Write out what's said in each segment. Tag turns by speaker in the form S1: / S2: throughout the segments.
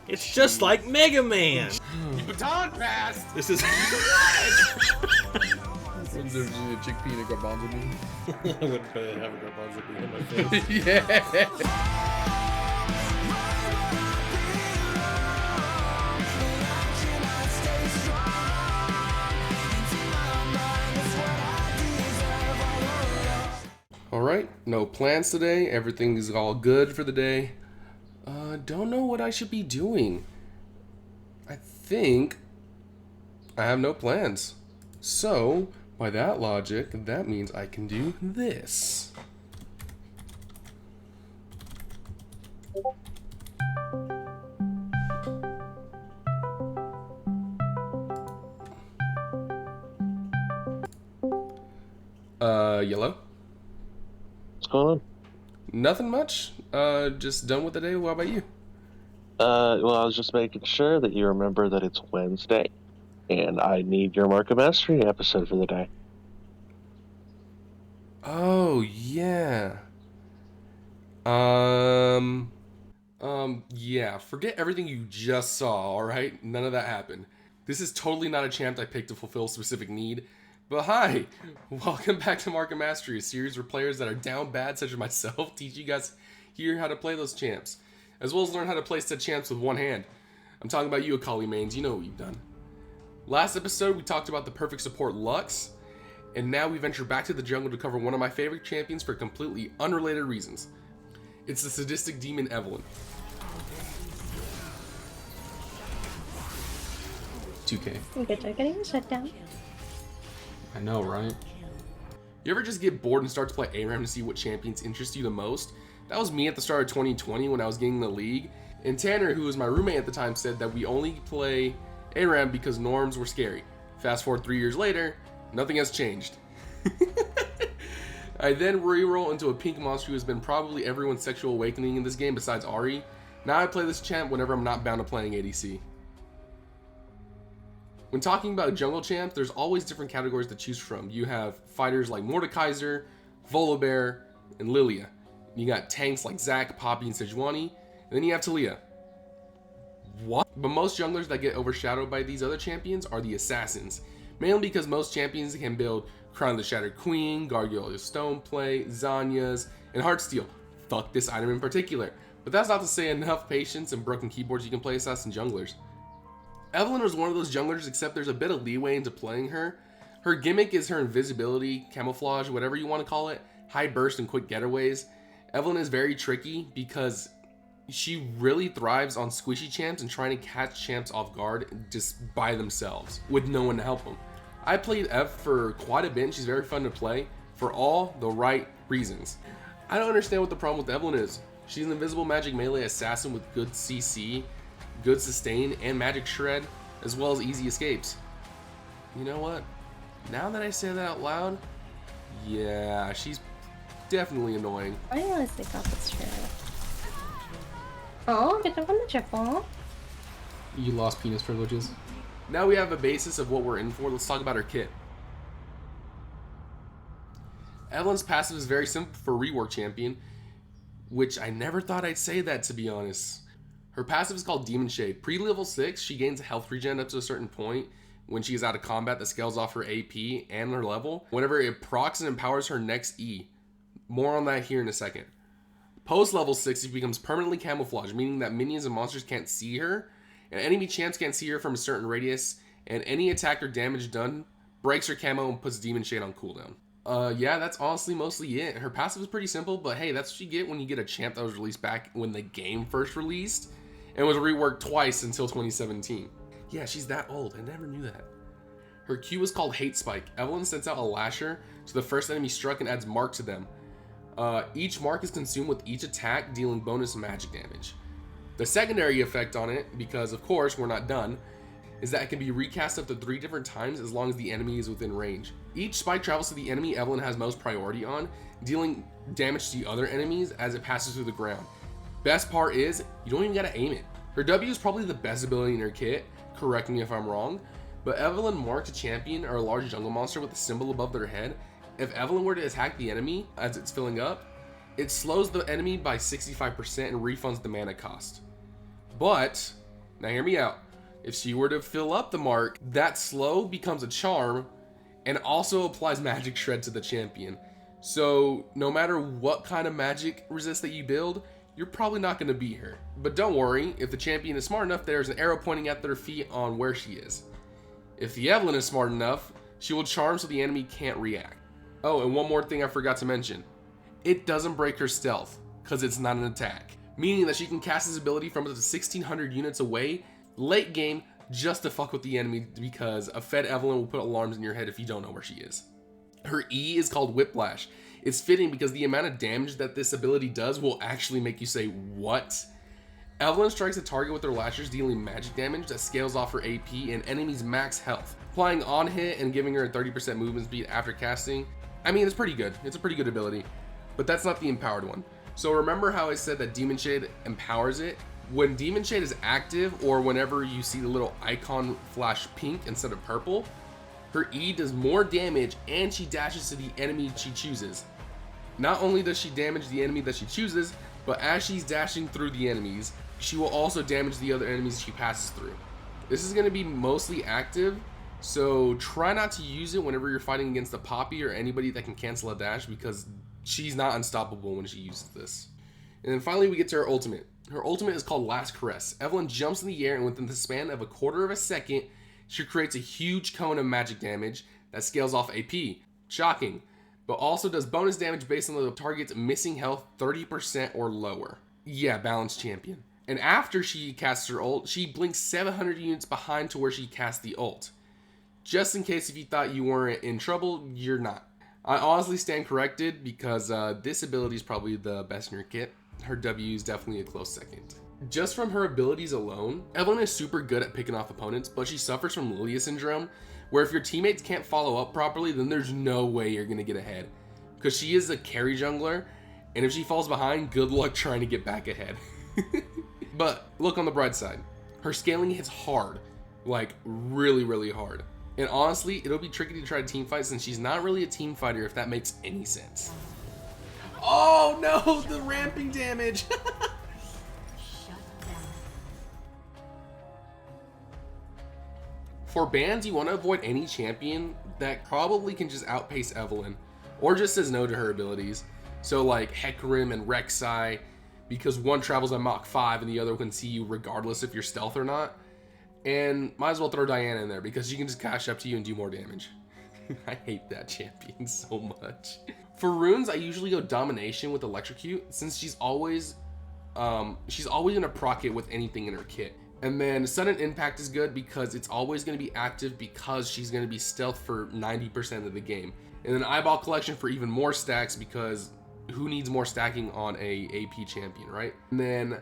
S1: It's just like Mega Man.
S2: Baton pass.
S1: This is.
S3: What's the difference between a chickpea and a garbanzo bean?
S1: I wouldn't have a garbanzo bean in my face.
S3: Yeah. Alright, no plans today. Everything is all good for the day. Don't know what I should be doing. I think I have no plans. So, by that logic, that means I can do this. Yellow?
S4: What's going on?
S3: Nothing much. Just done with the day. What about you?
S4: Well, I was just making sure that you remember that it's Wednesday, and I need your Mark of Mastery episode for the day.
S3: Oh, yeah. Yeah, forget everything you just saw, alright? None of that happened. This is totally not a champ I picked to fulfill a specific need. But hi, welcome back to Mark of Mastery, a series where players that are down bad, such as myself, teach you guys here how to play those champs, as well as learn how to play said champs with one hand. I'm talking about you, Akali mains, you know what you've done. Last episode, we talked about the perfect support Lux, and now we venture back to the jungle to cover one of my favorite champions for completely unrelated reasons. It's the sadistic demon Evelynn. 2K.
S5: You guys are getting shut down.
S6: I know, right?
S3: You ever just get bored and start to play ARAM to see what champions interest you the most? That was me at the start of 2020 when I was getting in the league. And Tanner, who was my roommate at the time, said that we only play ARAM because norms were scary. Fast forward 3 years later, nothing has changed. I then reroll into a pink monster who has been probably everyone's sexual awakening in this game besides Ahri. Now I play this champ whenever I'm not bound to playing ADC. When talking about jungle champs, there's always different categories to choose from. You have fighters like Mordekaiser, Volibear, and Lilia. You got tanks like Zac, Poppy, and Sejuani, and then you have Talia. What? But most junglers that get overshadowed by these other champions are the assassins, mainly because most champions can build Crown of the Shattered Queen, Gargoyle of Stoneplate, Zanyas, and Heartsteel. Fuck this item in particular. But that's not to say enough patience and broken keyboards you can play assassin junglers. Evelynn was one of those junglers, except there's a bit of leeway into playing her. Her gimmick is her invisibility, camouflage, whatever you want to call it, high burst and quick getaways. Evelynn is very tricky because she really thrives on squishy champs and trying to catch champs off guard just by themselves with no one to help them. I played Ev for quite a bit and she's very fun to play for all the right reasons. I don't understand what the problem with Evelynn is. She's an invisible magic melee assassin with good CC, good sustain, and magic shred, as well as easy escapes. You know what? Now that I say that out loud, yeah, she's definitely annoying.
S5: I honestly thought that's true. Oh, good job on the triple.
S6: You lost penis privileges.
S3: Now we have a basis of what we're in for. Let's talk about her kit. Evelynn's passive is very simple for rework champion, which I never thought I'd say that, to be honest. Her passive is called Demon Shade. Pre-level 6, she gains a health regen up to a certain point when she is out of combat that scales off her AP and her level, whenever it procs and empowers her next E. More on that here in a second. Post level 6, she becomes permanently camouflaged, meaning that minions and monsters can't see her, and enemy champs can't see her from a certain radius, and any attack or damage done breaks her camo and puts Demon Shade on cooldown. Yeah, that's honestly mostly it. Her passive is pretty simple, but hey, that's what you get when you get a champ that was released back when the game first released, and was reworked twice until 2017. Yeah, she's that old. I never knew that. Her Q is called Hate Spike. Evelynn sends out a lasher to the first enemy struck and adds mark to them. Each mark is consumed with each attack, dealing bonus magic damage. The secondary effect on it, because of course we're not done, is that it can be recast up to 3 different times as long as the enemy is within range. Each spike travels to the enemy Evelynn has most priority on, dealing damage to the other enemies as it passes through the ground. Best part is, you don't even gotta aim it. Her W is probably the best ability in her kit, correct me if I'm wrong, but Evelynn marks a champion or a large jungle monster with a symbol above their head. If Evelynn were to attack the enemy as it's filling up, it slows the enemy by 65% and refunds the mana cost. But Now hear me out. If she were to fill up the mark, that slow becomes a charm and also applies magic shred to the champion. So no matter what kind of magic resist that you build, you're probably not going to beat her. But don't worry, if the champion is smart enough, there's an arrow pointing at their feet on where she is. If the Evelynn is smart enough, she will charm so the enemy can't react. Oh, and one more thing I forgot to mention. It doesn't break her stealth, because it's not an attack. Meaning that she can cast this ability from up to 1600 units away, late game, just to fuck with the enemy, because a fed Evelynn will put alarms in your head if you don't know where she is. Her E is called Whiplash. It's fitting because the amount of damage that this ability does will actually make you say, what? Evelynn strikes a target with her lashers, dealing magic damage that scales off her AP and enemy's max health. Applying on hit and giving her a 30% movement speed after casting. I mean, it's pretty good. It's a pretty good ability, but that's not the empowered one. So remember how I said that Demon Shade empowers it? When Demon Shade is active, or whenever you see the little icon flash pink instead of purple, her E does more damage and she dashes to the enemy she chooses. Not only does she damage the enemy that she chooses, but as she's dashing through the enemies, she will also damage the other enemies she passes through. This is going to be mostly active, so try not to use it whenever you're fighting against a Poppy or anybody that can cancel a dash, because she's not unstoppable when she uses this. And then finally we get to her ultimate. Her ultimate is called Last Caress. Evelynn jumps in the air, and within the span of a quarter of a second, she creates a huge cone of magic damage that scales off AP. Shocking. But also does bonus damage based on the target's missing health 30% or lower. Yeah, balanced champion. And after she casts her ult, she blinks 700 units behind to where she cast the ult. Just in case if you thought you weren't in trouble, you're not. I honestly stand corrected, because this ability is probably the best in your kit. Her W is definitely a close second. Just from her abilities alone, Evelynn is super good at picking off opponents, but she suffers from Lilia syndrome, where if your teammates can't follow up properly, then there's no way you're gonna get ahead. Because she is a carry jungler, and if she falls behind, good luck trying to get back ahead. But look on the bright side. Her scaling hits hard, like really, really hard. And honestly, it'll be tricky to try to team fight since she's not really a team fighter, if that makes any sense. Oh no, the ramping damage. For bans, you want to avoid any champion that probably can just outpace Evelynn, or just says no to her abilities. So like Hecarim and Rek'Sai, because one travels at Mach 5 and the other can see you regardless if you're stealth or not. And might as well throw Diana in there, because she can just cash up to you and do more damage. I hate that champion so much. For runes, I usually go Domination with Electrocute, since she's always gonna proc it with anything in her kit. And then Sudden Impact is good because it's always gonna be active, because she's gonna be stealth for 90% of the game. And then Eyeball Collection for even more stacks, because who needs more stacking on a AP champion, right? And then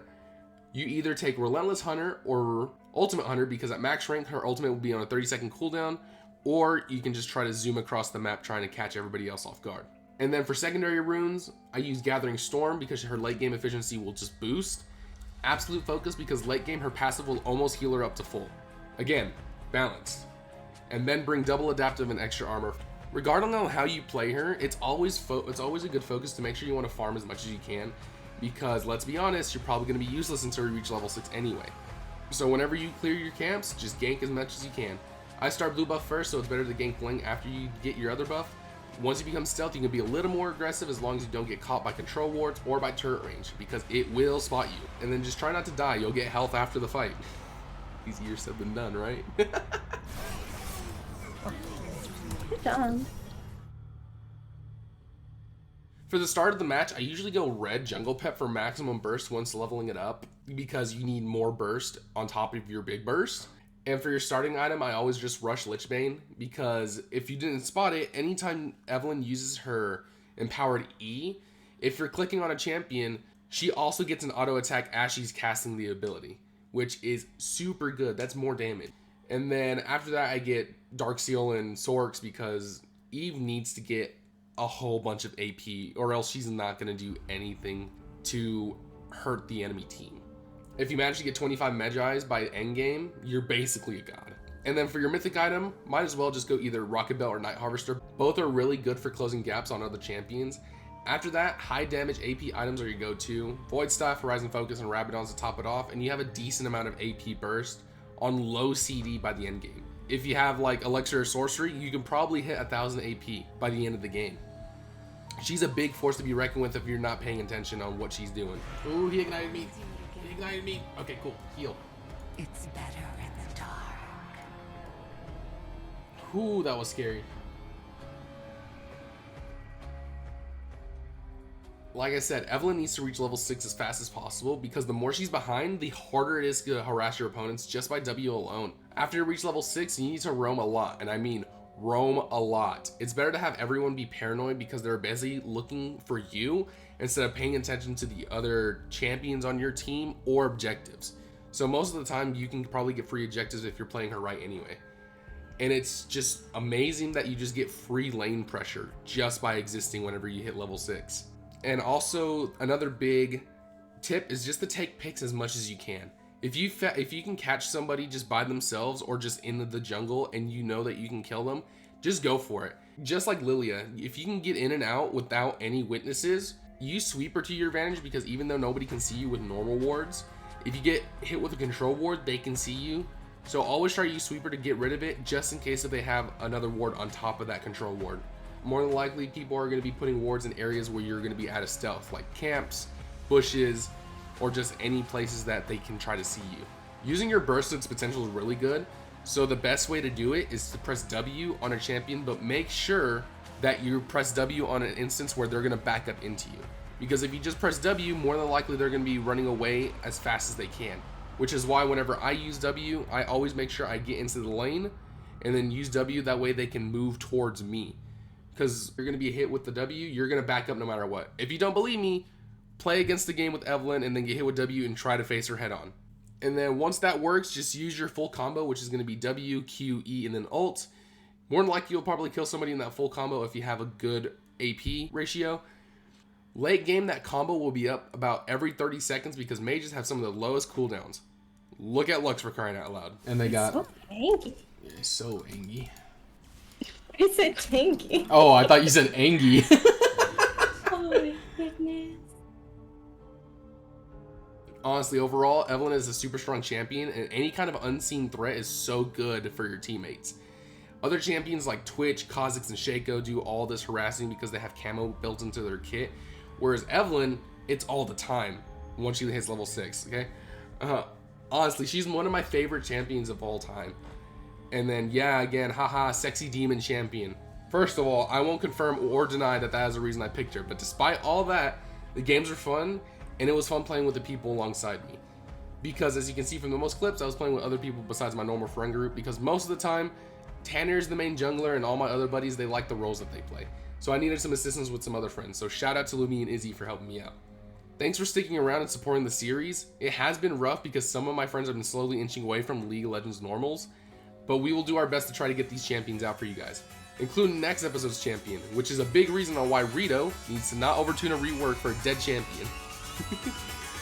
S3: you either take Relentless Hunter or Ultimate Hunter, because at max rank her ultimate will be on a 30-second cooldown, or you can just try to zoom across the map trying to catch everybody else off guard. And then for secondary runes, I use Gathering Storm because her late game efficiency will just boost. Absolute Focus because late game her passive will almost heal her up to full. Again, balanced. And then bring double adaptive and extra armor. Regardless on how you play her, it's always a good focus to make sure you want to farm as much as you can, because let's be honest, you're probably going to be useless until you reach level 6 anyway. So whenever you clear your camps, just gank as much as you can. I start blue buff first, so it's better to gank Bling after you get your other buff. Once you become stealth, you can be a little more aggressive as long as you don't get caught by control wards or by turret range, because it will spot you. And then just try not to die, you'll get health after the fight. Easier said than done, right?
S5: Good job.
S3: For the start of the match, I usually go red jungle pet for maximum burst once leveling it up, because you need more burst on top of your big burst. And for your starting item, I always just rush Lichbane, because if you didn't spot it, anytime Evelynn uses her empowered E, if you're clicking on a champion, she also gets an auto attack as she's casting the ability, which is super good. That's more damage. And then after that, I get Darkseal and Sorks, because Eve needs to get a whole bunch of AP, or else she's not going to do anything to hurt the enemy team. If you manage to get 25 Magi's by endgame, you're basically a god. And then for your mythic item, might as well just go either Rocket Belt or Night Harvester. Both are really good for closing gaps on other champions, After that, high damage AP items are your go-to. Void Staff, Horizon Focus, and Rabadons to top it off, and you have a decent amount of AP burst on low CD by the end game. If you have like Elixir or Sorcery, you can probably hit 1000 AP by the end of the game. She's a big force to be reckoned with if you're not paying attention on what she's doing. Ooh, he ignited me. He ignited me. Okay, cool. Heal.
S7: It's better in the dark.
S3: Ooh, that was scary. Like I said, Evelynn needs to reach level 6 as fast as possible because the more she's behind, the harder it is to harass your opponents just by W alone. After you reach level 6, you need to roam a lot, and I mean roam a lot. It's better to have everyone be paranoid because they're busy looking for you instead of paying attention to the other champions on your team or objectives. So most of the time, you can probably get free objectives if you're playing her right anyway. And it's just amazing that you just get free lane pressure just by existing whenever you hit level 6. And also another big tip is just to take picks as much as you can. If you can catch somebody just by themselves or just in the jungle and you know that you can kill them, just go for it. Just like Lilia, if you can get in and out without any witnesses, use Sweeper to your advantage because even though nobody can see you with normal wards, if you get hit with a control ward, they can see you. So always try to use Sweeper to get rid of it just in case if they have another ward on top of that control ward. More than likely, people are going to be putting wards in areas where you're going to be out of stealth, like camps, bushes, or just any places that they can try to see you. Using your burst to its potential is really good, so the best way to do it is to press W on a champion, but make sure that you press W on an instance where they're going to back up into you. Because if you just press W, more than likely they're going to be running away as fast as they can. Which is why whenever I use W, I always make sure I get into the lane and then use W, that way they can move towards me. Because you're going to be hit with the W, you're going to back up no matter what. If you don't believe me, play against the game with Evelynn and then get hit with W and try to face her head on. And then once that works, just use your full combo, which is going to be W, Q, E, and then ult. More than likely, you'll probably kill somebody in that full combo if you have a good AP ratio. Late game, that combo will be up about every 30 seconds because mages have some of the lowest cooldowns. Look at Lux for crying out loud.
S6: And they got...
S5: So tanky.
S6: Yeah, so angy.
S5: I said tanky.
S6: Oh, I thought you said angy.
S5: Oh my goodness.
S3: Honestly, overall, Evelynn is a super strong champion, and any kind of unseen threat is so good for your teammates. Other champions like Twitch, Kha'Zix, and Shaco do all this harassing because they have camo built into their kit, whereas Evelynn, it's all the time once she hits level 6, okay? Honestly, she's one of my favorite champions of all time. And then, yeah, again, haha, sexy demon champion. First of all, I won't confirm or deny that that is the reason I picked her, but despite all that, the games are fun, and it was fun playing with the people alongside me. Because as you can see from the most clips, I was playing with other people besides my normal friend group, because most of the time, Tanner is the main jungler, and all my other buddies, they like the roles that they play. So I needed some assistance with some other friends, so shout out to Lumi and Izzy for helping me out. Thanks for sticking around and supporting the series. It has been rough because some of my friends have been slowly inching away from League of Legends normals, but we will do our best to try to get these champions out for you guys, including next episode's champion, which is a big reason on why Rito needs to not overtune a rework for a dead champion.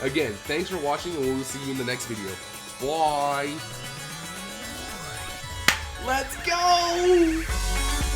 S3: Again, thanks for watching, and we'll see you in the next video. Bye! Let's go!